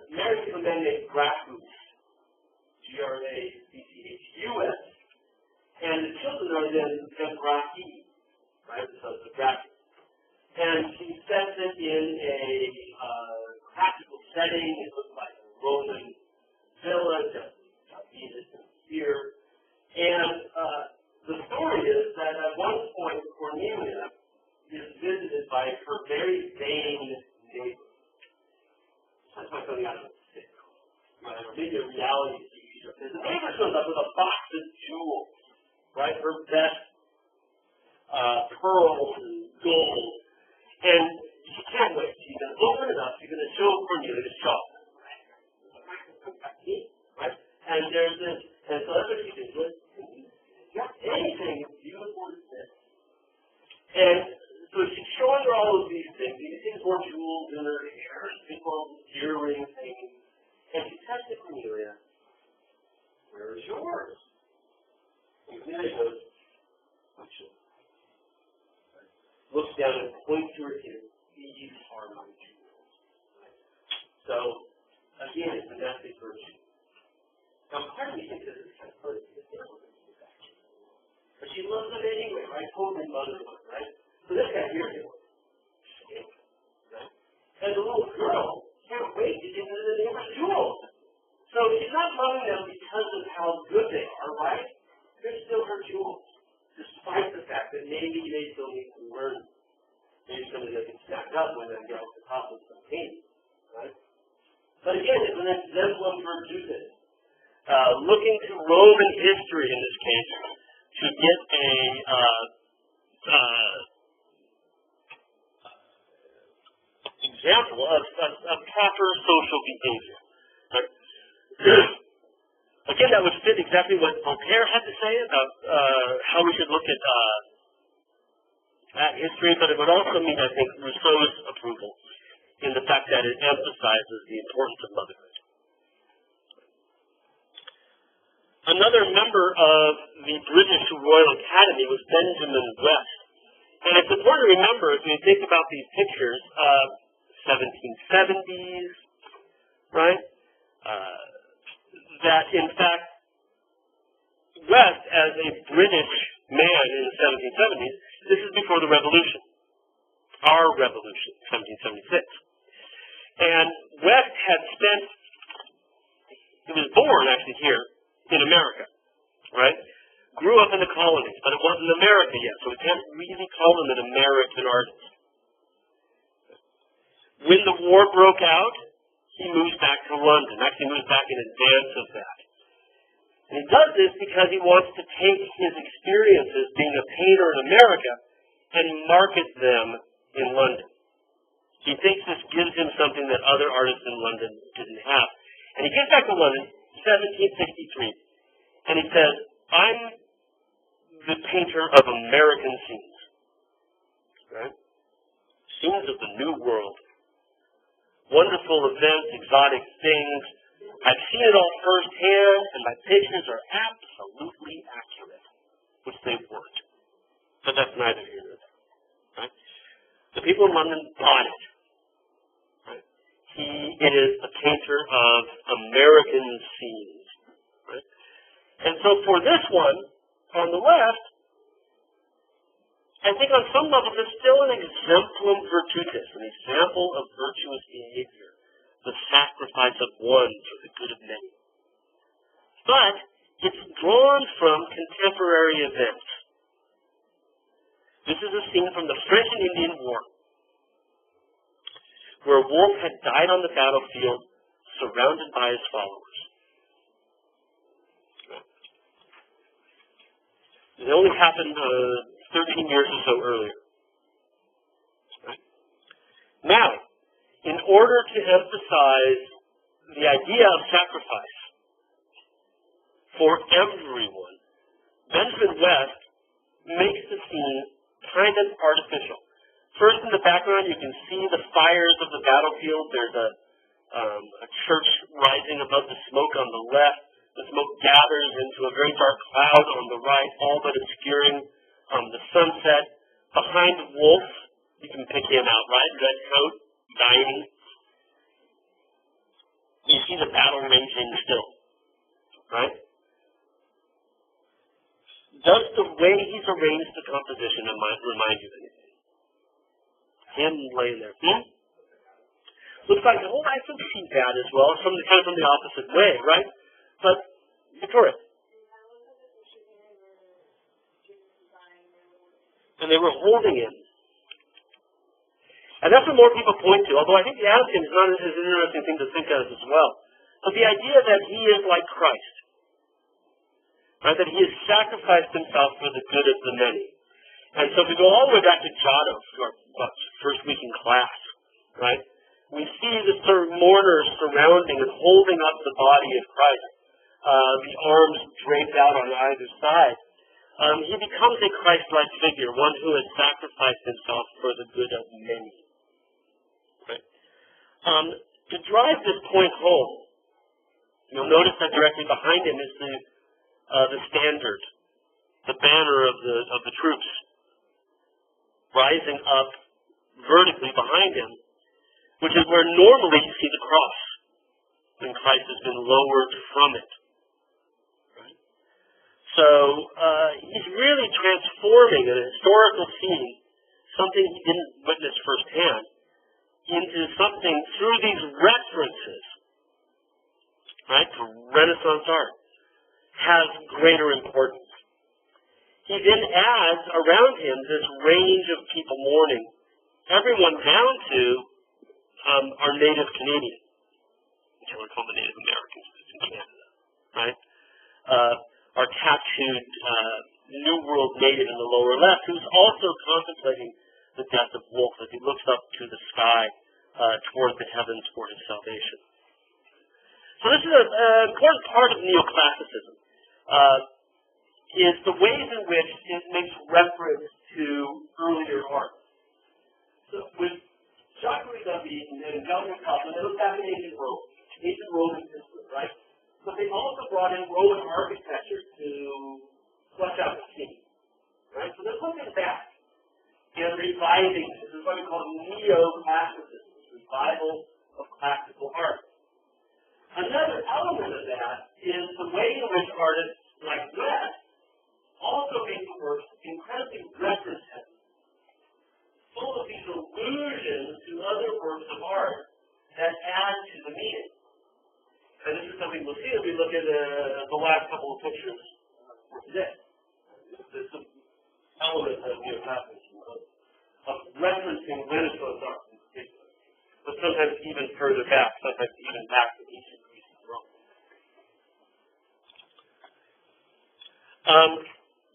S1: married to a man named Gracchus, Grachus, and the children are then Gracchi, right? So it's a Gracchus. And she sets it in a practical setting. It looks like a Roman villa, just Venus and here. And the story is that at one point Cornelia is visited by her very vain neighbor. That's why coming out of a sitcom, right? Or maybe a reality TV show. The neighbor shows up with a box of jewels, right? Her best pearls and gold. And she can't wait. She's going to open it up. She's going to show Cornelia the shop. Right? And there's this, and so that's what she did. Not anything as beautiful as this. And so she's showing her all of these things. You see more jewels in her hair, people earrings hanging. And she says to Cornelia, "Where is yours?" And Cornelia goes, "My children." Looks down and points to her ears. "These are my jewels." Right? So, again, it's a domestic virtue. Now, part of me thinks this is kind of funny because they're looking at this actually. But she loves them anyway, right? Totally motherhood, right? So this guy here is right? And the little girl can't wait to get into the neighbor's jewels. So she's not loving them because of how good they are, right? They're still her jewels, despite the fact that maybe they still need to learn. Maybe somebody that can stack up when they get off the top of some pain, right? But again, it's an exemplum virtutis. Looking to Roman history in this case to get a example of proper social behavior. Again, that would fit exactly what Voltaire had to say about how we should look at history, but it would also mean, I think, Rousseau's approval in the fact that it emphasizes the importance of motherhood. Another member of the British Royal Academy was Benjamin West. And it's important to remember, as we think about these pictures, 1770s, right? That in fact, West, as a British man in the 1770s, this is before the Revolution, our Revolution, 1776. And West had spent, he was born actually here in America, right? Grew up in the colonies, but it wasn't America yet, so we can't really call him an American artist. When the war broke out, he moves back to London. Actually moves back in advance of that. And he does this because he wants to take his experiences being a painter in America and market them in London. He thinks this gives him something that other artists in London didn't have. And he gets back to London, 1763, and he says, I'm the painter of American scenes. Right? Scenes of the New World. Wonderful events, exotic things. I've seen it all firsthand, and my pictures are absolutely accurate, which they weren't. But that's neither here nor there. Right? The people in London bought it. Right? It is a painter of American scenes. Right? And so for this one, on the left, I think on some level there's still an exemplum virtutis, an example of virtuous behavior, the sacrifice of one for the good of many. But it's drawn from contemporary events. This is a scene from the French and Indian War, where Wolfe had died on the battlefield, surrounded by his followers. It only happened 13 years or so earlier. Right? Now, in order to emphasize the idea of sacrifice for everyone, Benjamin West makes the scene kind of artificial. First, in the background, you can see the fires of the battlefield. There's a church rising above the smoke on the left. The smoke gathers into a very dark cloud on the right, all but obscuring the sunset. Behind Wolfe, you can pick him out, right? Red coat, dying. You see the battle raging still, right? Does the way he's arranged the composition remind you of anything? Him laying there. Looks like, oh, I can see that as well. It's kind of from the opposite way, right? But, Victoria. And they were holding him. And that's what more people point to, although I think the Atticum is not as interesting thing to think of as well. But the idea that he is like Christ. Right? That he has sacrificed himself for the good of the many. And so if we go all the way back to Giotto, our first week in class, right? We see the sort of mourners surrounding and holding up the body of Christ. The arms draped out on either side. He becomes a Christ-like figure, one who has sacrificed himself for the good of many. Right? To drive this point home, you'll notice that directly behind him is the standard, the banner of the troops, rising up vertically behind him, which is where normally you see the cross, when Christ has been lowered from it. So he's really transforming an historical scene, something he didn't witness firsthand, into something through these references, right, to Renaissance art, has greater importance. He then adds around him this range of people mourning, everyone down to our native Canadian, which I would call the Native Americans in Canada, right? Our tattooed New World native in the lower left, who's also contemplating the death of Wolfe as he looks up to the sky toward the heavens for his salvation. So this is an important part of neoclassicism, is the ways in which it makes reference to earlier art. So with Jacques-Louis David and Gilbert Kaufman, they look back at ancient Rome existed, right? But they also brought in Roman architecture to flesh out the scene, right? So they're looking back. and reviving. This is what we call neoclassicism, revival of classical art. Another element of that is the way in which artists like West also make works incredibly reference-heavy, full of these allusions to other works of art that add to the meaning. And this is something we'll see as we look at the last couple of pictures for today. There's some elements of neoclassicism, of referencing Renaissance art in particular, but sometimes even further back, sometimes even back to ancient Greece and Rome.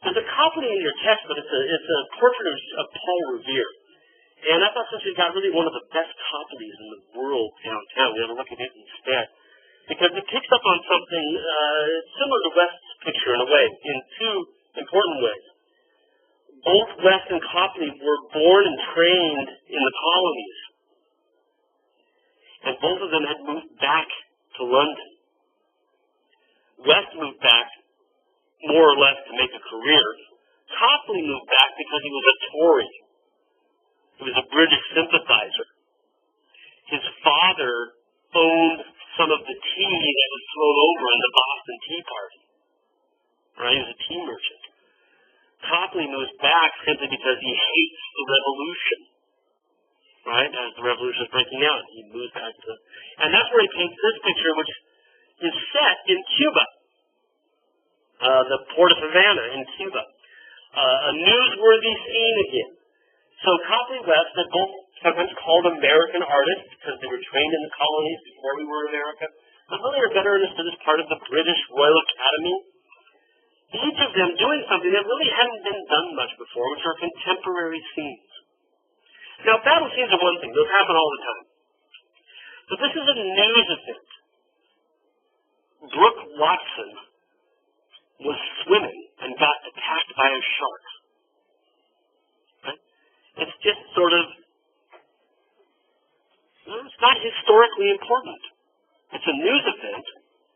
S1: There's a copy in your text, but it's a portrait of Paul Revere. And I thought since we got really one of the best copies in the world downtown, we ought to look at it instead. Because it picks up on something similar to West's picture in a way, in two important ways. Both West and Copley were born and trained in the colonies. And both of them had moved back to London. West moved back more or less to make a career. Copley moved back because he was a Tory. He was a British sympathizer. His father owned some of the tea that was thrown over in the Boston Tea Party. Right? He was a tea merchant. Copley moves back simply because he hates the revolution. Right? As the revolution is breaking out, he moves back to... And that's where he paints this picture, which is set in Cuba. The port of Havana in Cuba. A newsworthy scene again. So Copley West, they're both sometimes called American artists because they were trained in the colonies before we were America, but really are better understood as part of the British Royal Academy. Each of them doing something that really hadn't been done much before, which are contemporary scenes. Now, battle scenes are one thing. Those happen all the time. But this is a news event. Brooke Watson was swimming and got attacked by a shark. It's just sort of, it's not historically important. It's a news event,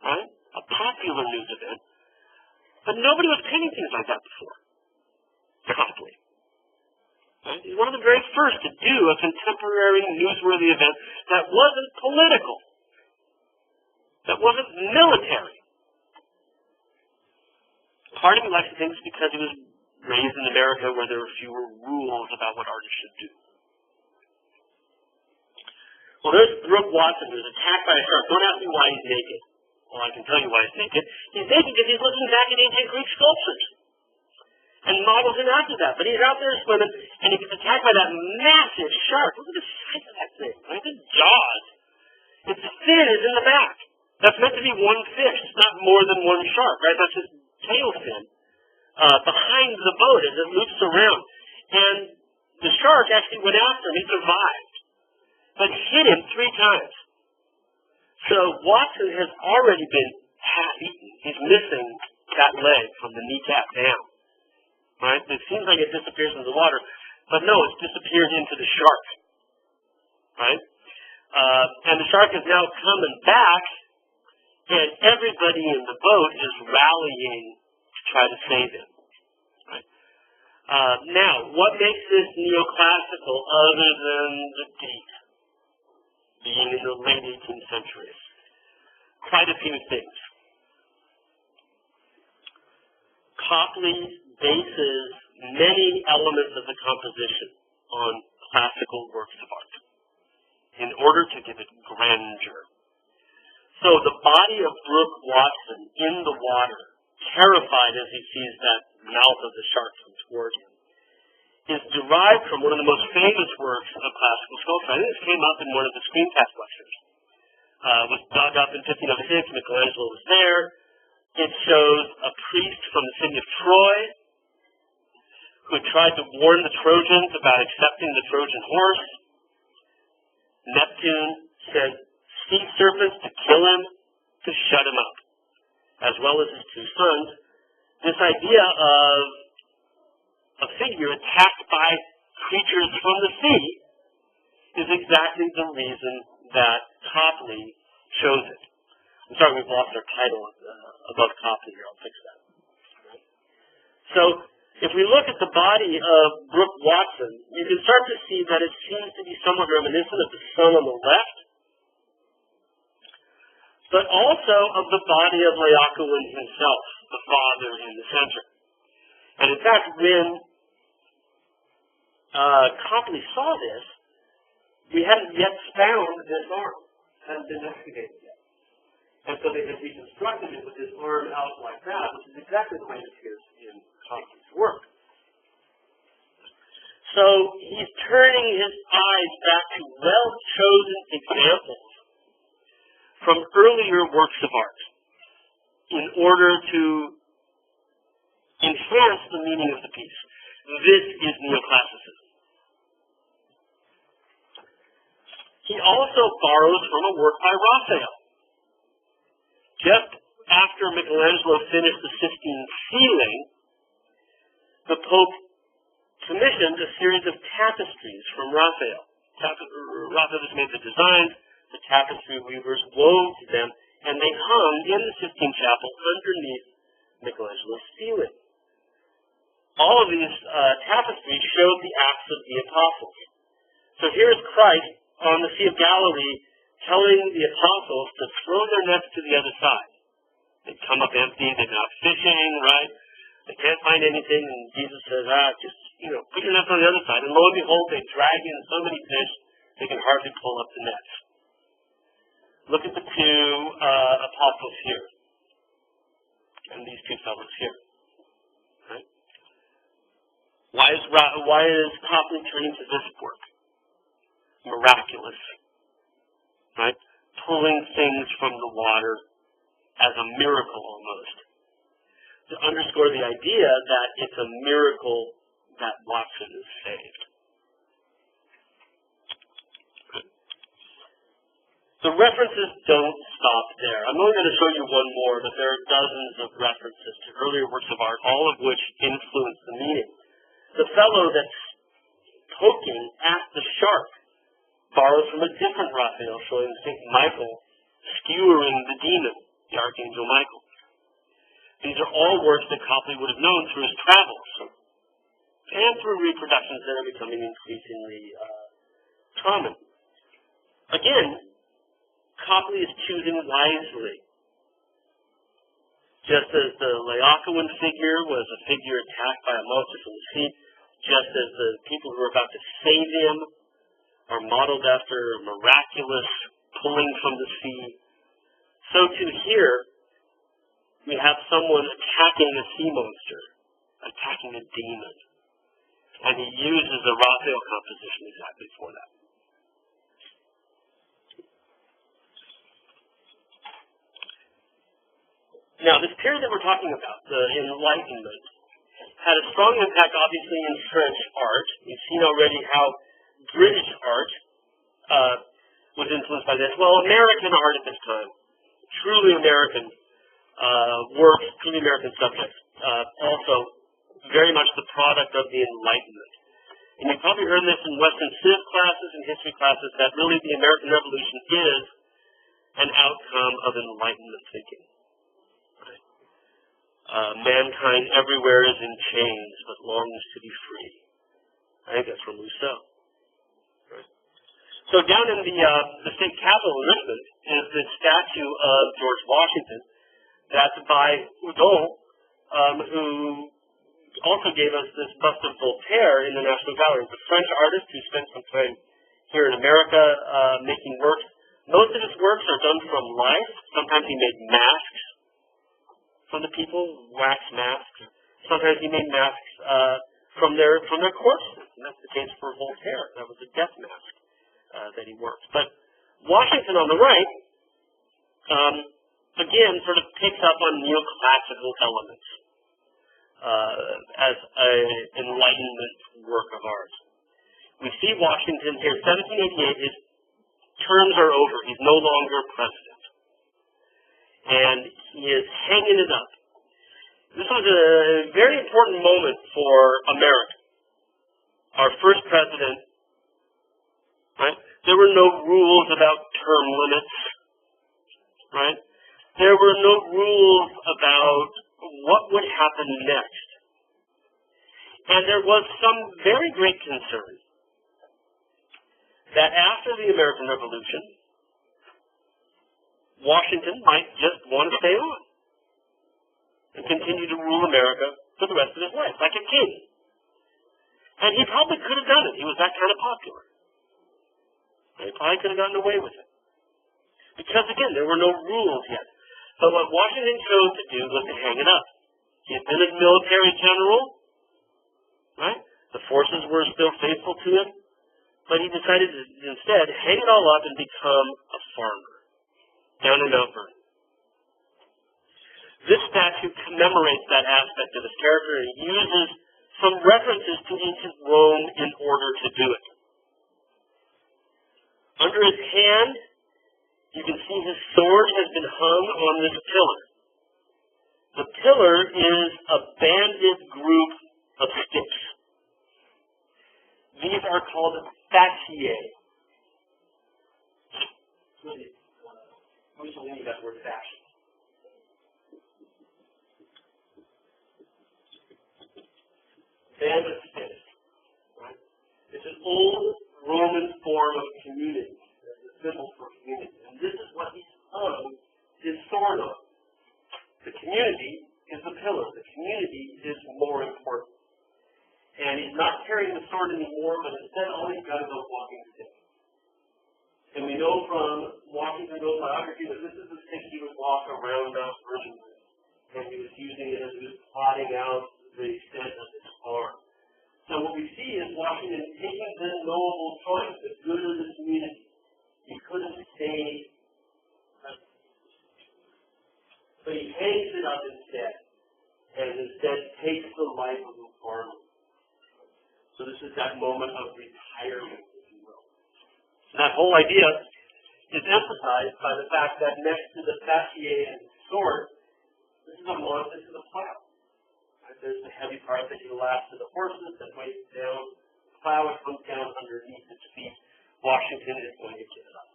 S1: right? A popular news event. But nobody was painting things like that before. Copley. Right? He's one of the very first to do a contemporary newsworthy event that wasn't political. That wasn't military. Part of me likes to think it's because he was raised in America where there were fewer rules about what artists should do. Well, there's Brooke Watson, who's attacked by a shark. Don't ask me why he's naked. Well, I can tell you why he's naked. He's naked because he's looking back at ancient Greek sculptures and models him after that. But he's out there swimming, and he gets attacked by that massive shark. Look at the size of that thing. Look at the jaws. Its fin is in the back. That's meant to be one fish. It's not more than one shark, right? That's his tail fin. Behind the boat as it loops around. And the shark actually went after him. He survived. But hit him 3 times. So Watson has already been half-eaten. He's missing that leg from the kneecap down. Right? It seems like it disappears into the water. But no, it disappears into the shark. Right? And the shark is now coming back. And everybody in the boat is rallying to try to save him. Right? Now, what makes this neoclassical other than the date being in the late 18th century? Quite a few things. Copley bases many elements of the composition on classical works of art in order to give it grandeur. So the body of Brooke Watson in the water, terrified as he sees that mouth of the shark come toward him, is derived from one of the most famous works of classical sculpture. I think this came up in one of the screencast lectures. It was dug up in 1506. Michelangelo was there. It shows a priest from the city of Troy who had tried to warn the Trojans about accepting the Trojan horse. Neptune sent sea serpents to kill him, to shut him up, as well as his 2 sons. This idea of a figure attacked by creatures from the sea is exactly the reason that Copley chose it. I'm sorry, we've lost our title above Copley here. I'll fix that. So If we look at the body of Brooke Watson, you can start to see that it seems to be somewhat reminiscent of the sun on the left, but also of the body of Laocoon himself, the father in the center. And in fact, when Copley saw this, we hadn't yet found this arm. It hadn't been excavated yet. And so they had reconstructed it with this arm out like that, which is exactly the way it appears in Copley's work. So he's turning his eyes back to well-chosen examples from earlier works of art in order to enhance the meaning of the piece. This is neoclassicism. He also borrows from a work by Raphael. Just after Michelangelo finished the Sistine ceiling, the Pope commissioned a series of tapestries from Raphael. Raphael just made the designs, the tapestry weavers wove them, and they hung in the Sistine Chapel underneath Michelangelo's ceiling. All of these tapestries showed the Acts of the Apostles. So here's Christ on the Sea of Galilee telling the apostles to throw their nets to the other side. They come up empty, they've been out fishing, right? They can't find anything, and Jesus says, just, put your nets on the other side. And lo and behold, they drag in so many fish, they can hardly pull up the nets. Look at the two apostles here, and these two fellows here. Right? Why is Copley turning to this work? Miraculous, right? Pulling things from the water as a miracle almost, to underscore the idea that it's a miracle that Watson is saved. The references don't stop there. I'm only going to show you one more, but there are dozens of references to earlier works of art, all of which influence the meaning. The fellow that's poking at the shark borrows from a different Raphael, showing St. Michael skewering the demon, the Archangel Michael. These are all works that Copley would have known through his travels, and through reproductions that are becoming increasingly common. Again, Copley is choosing wisely. Just as the Laocoon figure was a figure attacked by a monster from the sea, just as the people who are about to save him are modeled after a miraculous pulling from the sea, so too here we have someone attacking a sea monster, attacking a demon, and he uses a Raphael composition exactly for that. Now, this period that we're talking about, the Enlightenment, had a strong impact, obviously, in French art. We've seen already how British art was influenced by this. Well, American art at this time, truly American works, truly American subjects, also very much the product of the Enlightenment. And you've probably heard this in Western Civ classes and history classes, that really the American Revolution is an outcome of Enlightenment thinking. Mankind everywhere is in chains, but longs to be free. I think that's from Rousseau. Right? So down in the state capitol in Richmond is this statue of George Washington. That's by Houdon, who also gave us this bust of Voltaire in the National Gallery. The French artist who spent some time here in America making works. Most of his works are done from life. Sometimes he made masks from the people, wax masks. Sometimes he made masks from their corpses, and that's the case for Voltaire. That was a death mask that he worked. But Washington on the right, again, sort of picks up on neoclassical elements as an Enlightenment work of art. We see Washington here, 1788, his terms are over. He's no longer president. And he is hanging it up. This was a very important moment for America. Our first president, right? There were no rules about term limits, right? There were no rules about what would happen next. And there was some very great concern that after the American Revolution, Washington might just want to stay on and continue to rule America for the rest of his life, like a king. And he probably could have done it. He was that kind of popular. He probably could have gotten away with it. Because, again, there were no rules yet. But what Washington chose to do was to hang it up. He had been a military general, right? The forces were still faithful to him. But he decided to instead hang it all up and become a farmer down in Mount Vernon. This statue commemorates that aspect of his character and uses some references to ancient Rome in order to do it. Under his hand, you can see his sword has been hung on this pillar. The pillar is a banded group of sticks. These are called fasciae. Mussolini got the word fashion. Band of sticks. Right? It's an old Roman form of community. The symbol for community. And this is what he's hung his sword on. The community is the pillar. The community is more important. And he's not carrying the sword anymore, but instead all he's got is a walking stick. And we know from Washington's own biography that this is the stick he would walk around Mount Vernon with. And he was using it as he was plotting out the extent of his farm. So what we see is Washington taking this noble choice, the good of the community. He couldn't stay, but he hangs it up instead, and instead takes the life of a farmer. So this is that moment of retirement, if you will. And that whole idea is emphasized by the fact that next to the fasciae and sword, this is a plow. Right? There's the heavy part that he lashed to the horses that weighs down. The plow, it comes down underneath its feet. Washington is going to give it up,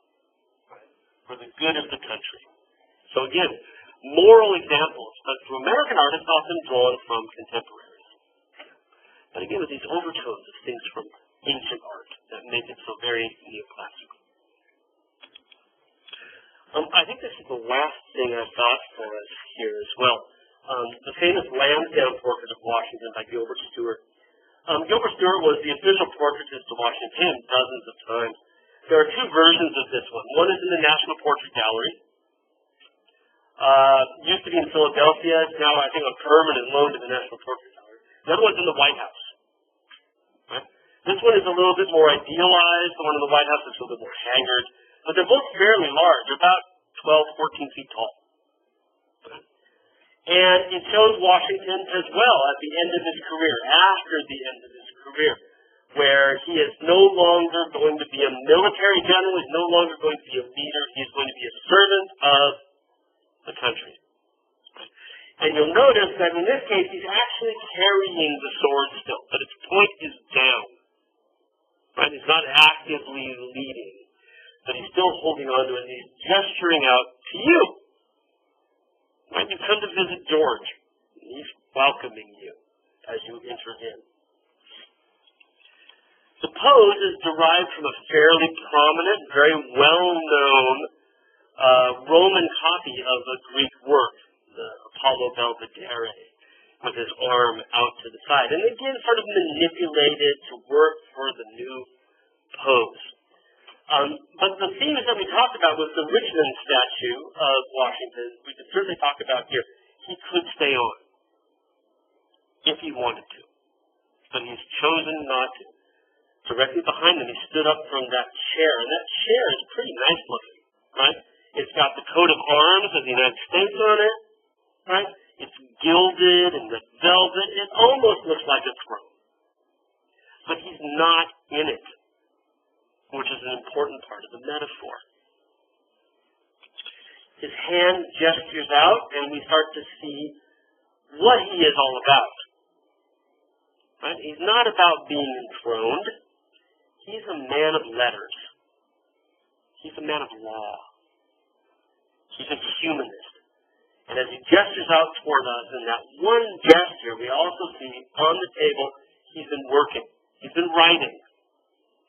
S1: right, for the good of the country. So again, moral examples, but from American art, it's often drawn from contemporaries. But again, with these overtones of things from ancient art that make it so very neoclassical. I think this is the last thing I've got for us here as well. The famous Lansdowne portrait of Washington by Gilbert Stuart. Gilbert Stuart was the official portraitist of Washington dozens of times. There are two versions of this one. One is in the National Portrait Gallery. Used to be in Philadelphia. It's now, I think, a permanent loan to the National Portrait Gallery. The other one's in the White House. Right? This one is a little bit more idealized. The one in the White House is a little bit more haggard. But they're both fairly large. They're about 12, 14 feet tall. Right? And it shows Washington as well at the end of his career, after the end of his career, where he is no longer going to be a military general, he's no longer going to be a leader, he's going to be a servant of the country. And you'll notice that in this case, he's actually carrying the sword still, but its point is down. Right? He's not actively leading, but he's still holding on to it, and he's gesturing out to you. Right? You come to visit George. He's welcoming you as you enter in. The pose is derived from a fairly prominent, very well-known Roman copy of a Greek work, the Apollo Belvedere, with his arm out to the side. And again, sort of manipulated to work for the new pose. But the themes that we talked about was the Richmond statue of Washington. We could certainly talk about here. He could stay on if he wanted to, but he's chosen not to. Directly behind him, he stood up from that chair, and that chair is pretty nice looking, right? It's got the coat of arms of the United States on it, right? It's gilded and the velvet. It almost looks like a throne, but he's not in it, which is an important part of the metaphor. His hand gestures out, and we start to see what he is all about. Right? He's not about being enthroned. He's a man of letters. He's a man of law. He's a humanist. And as he gestures out toward us in that one gesture, we also see on the table he's been working. He's been writing.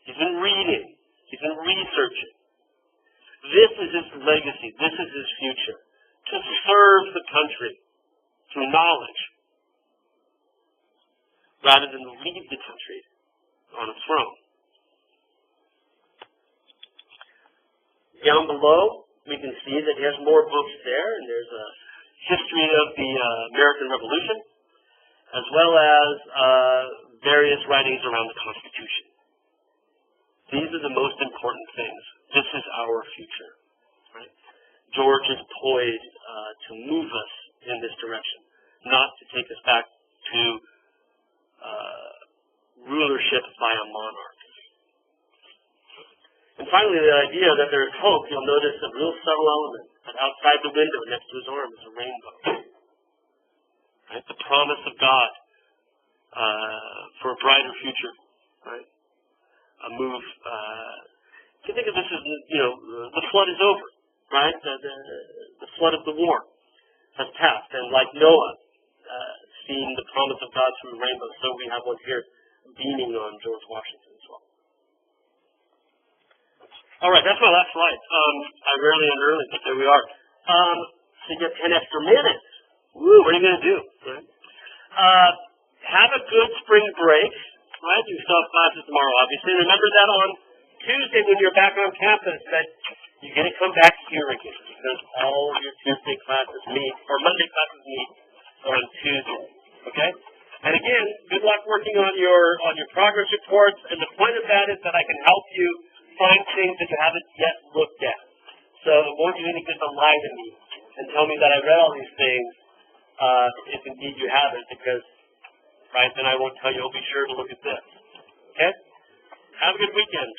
S1: He's been reading. He's been researching. This is his legacy. This is his future. To serve the country through knowledge rather than lead the country on a throne. Down below, we can see that he has more books there, and there's a history of the American Revolution, as well as various writings around the Constitution. These are the most important things. This is our future. Right? George is poised to move us in this direction, not to take us back to rulership by a monarch. And finally, the idea that there is hope, you'll notice a real subtle element. That outside the window next to his arm is a rainbow. Right? The promise of God for a brighter future. Right? A move. You can think of this as, the flood is over. Right? The flood of the war has passed. And like Noah, seeing the promise of God through a rainbow, so we have one here beaming on George Washington as well. All right, that's my last slide. I rarely end early, but there we are. So you get 10 extra minutes. Woo, what are you going to do? Right? Have a good spring break. Right? You still have classes tomorrow, obviously. Remember that on Tuesday when you're back on campus that you're going to come back here again because all of your Tuesday classes meet, or Monday classes meet on Tuesday. Okay? And again, good luck working on your progress reports. And the point of that is that I can help you find things that you haven't yet looked at. So it won't do any good to lie to me and tell me that I read all these things if indeed you haven't, because, right, then I won't tell you, oh, be sure to look at this. Okay? Have a good weekend.